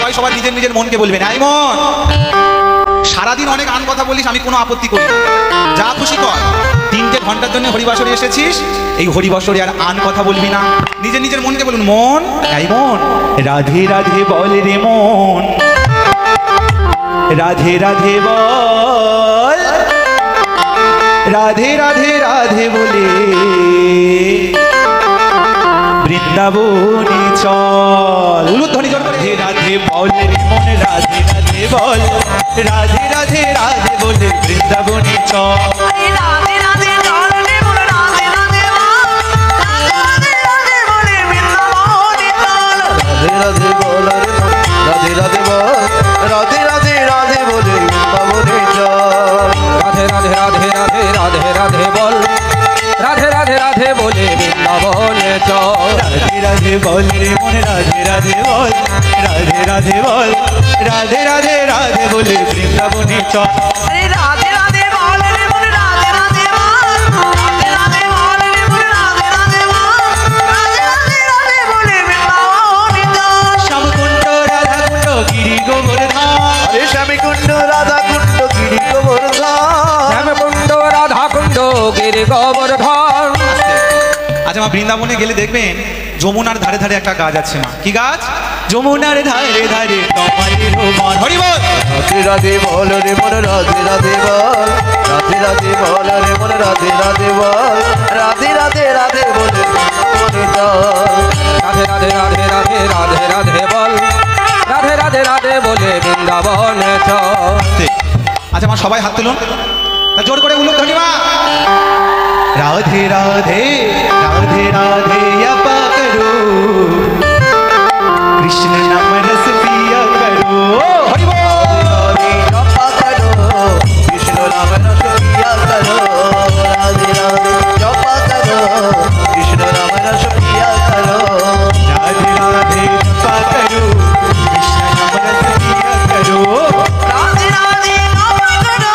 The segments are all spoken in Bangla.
সবাই সবার নিজের নিজের মনকে বলবেন। এই মন, সারাদিন অনেক আন কথা বলিস, আমি কোনো আপত্তি করি না, যা খুশি কর। 3টে ঘন্টার জন্য হরিবাসরে এসেছিস, এই হরিবাসরে আর আন কথা বলবি না। নিজের নিজের মনকে বলুন। মন, এই মন, রাধে রাধে বল রে মন, রাধে রাধে বল, রাধে রাধে রাধে বলে বৃন্দাবনে চল। উলুধ্বনি জোর করে। রাধে বল রে মন, রাধে রাধে বল, রাধে রাধে রাধে বলে বৃন্দাবনে চল। রাধে রাধে চল রে মন, রাধে রাধে বল, রাধে রাধে বলে বৃন্দাবনে চল। রাধে রাধে বল রে মন, রাধে রাধে বল, রাধে রাধে রাধে বলে বৃন্দাবনে চল। রাধে রাধে রাধে রাধে রাধে রাধে বল, রাধে রাধে রাধে বলে বৃন্দাবনে চল। রাধে রাধে বল রে মন, রাধে রাধে বল, রাধে রাধে বল, রাধে রাধে রাধে বলে বৃন্দাবনে চল। রাধে রাধে বল রে মন, রাধে রাধে বল, রাধে রাধে বল রে মন, রাধে রাধে বল, রাধে রাধে রাধে বলে বৃন্দাবনে চল। শ্যামকুণ্ড রাধা কুণ্ড গিরি গোবর্ধন, আরে শ্যামকুণ্ড রাধা কুণ্ড গিরি গোবর্ধন, শ্যামকুণ্ড রাধা কুণ্ড গিরি গোবর্ধন। আচ্ছা মা, বৃন্দাবনে গেলে দেখবেন যমুনার ধারে ধারে একটা গাছ আছে মা। কি গাছ? যমুনার ধারে ধারে তোমাদের মন। হরি বল। রাধে রাধে বল রে মন, রাধে রাধে বল, রাধে রাধে বল রে মন, রাধে রাধে বল, রাধে রাধে রাধে বলে বৃন্দাবনে চল। রাধে রাধে রাধে রাধে রাধে রাধে বল, রাধে রাধে রাধে বলে বৃন্দাবনে চল। আচ্ছা মা, সবাই হাত তুলুন, তা জোর করে উলুধ্বনি মা। রাধে রাধে রাধে রাধে আপা করো, কৃষ্ণ নাম রস পিয়া করো। হরি বল। রাধে জপা করো, কৃষ্ণ নাম রস পিয়া করো, রাধে রাধে জপা করো, কৃষ্ণ নাম রস পিয়া করো। রাধে রাধে আপা করো, কৃষ্ণ নাম রস পিয়া করো। রাধে রাধে জপা করো,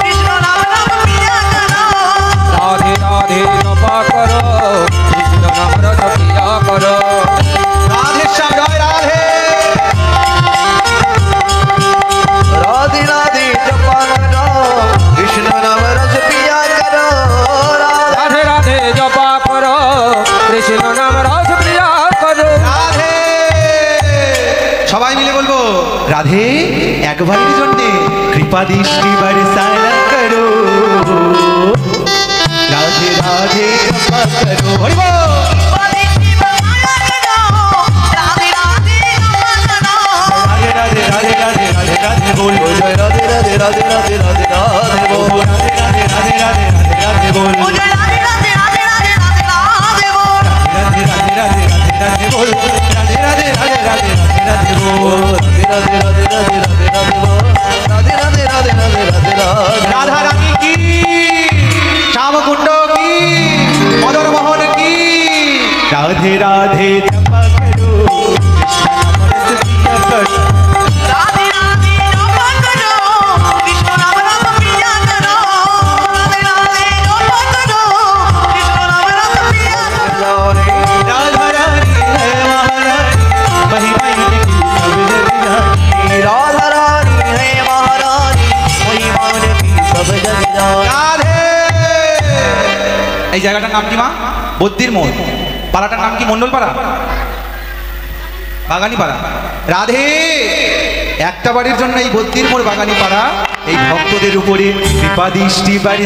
কৃষ্ণ নাম রস পিয়া করো। রাধে রাধে জপা করো, কৃষ্ণ নাম রস পিয়া করো। রাধে শ্যাম জয় রাধে। রাধে রাধে জপা করো, কৃষ্ণ নাম রস পিয়া করো, রাধে রাধে জপা করো, কৃষ্ণ নাম রস পিয়া করো। রাধে। সবাই মিলে বলবো রাধে। একবারের জন্যে কৃপা দৃষ্টি বরসানা করো, রাধে রাধে জপা করো। হরি বল। রাধে রাধে রাধে রাধে রাধে রাধে বলবো। জয় রাধে রাধে রাধে রাধে রাধে রাধে বল। রাধে রাধে রাধে রাধে রাধে রাধে বলবো। রাধে রাধে রাধে রাধে রাধে রাধে বল। রাধে রাধে রাধে রাধে রাধে রাধে বল। রাধে রাধে রাধে রাধে রাধে বল, রাধে রাধে রাধে রাধে রাধে রাধে। রাধা রানী কি, শ্যামকুণ্ড কি, মদন মোহন কি। রাধে রাধে জপা করো, কৃষ্ণ নাম রস পিয়া করো। राधा रानी है महारानी, महिमा इनकी सब जग जानी। राधा रानी है महारानी, महिमा की सब जग जानी। রাধে। এই জায়গাটার নাম কি মা? বদ্দির মোড়। পাড়াটার নাম কি? মন্ডল পাড়া, বাগানি পাড়া। রাধে। একটা বাড়ির জন্য এই বদ্দির মোড় বাগানি পাড়া এই ভক্তদের উপরে কৃপা দৃষ্টি বাড়ি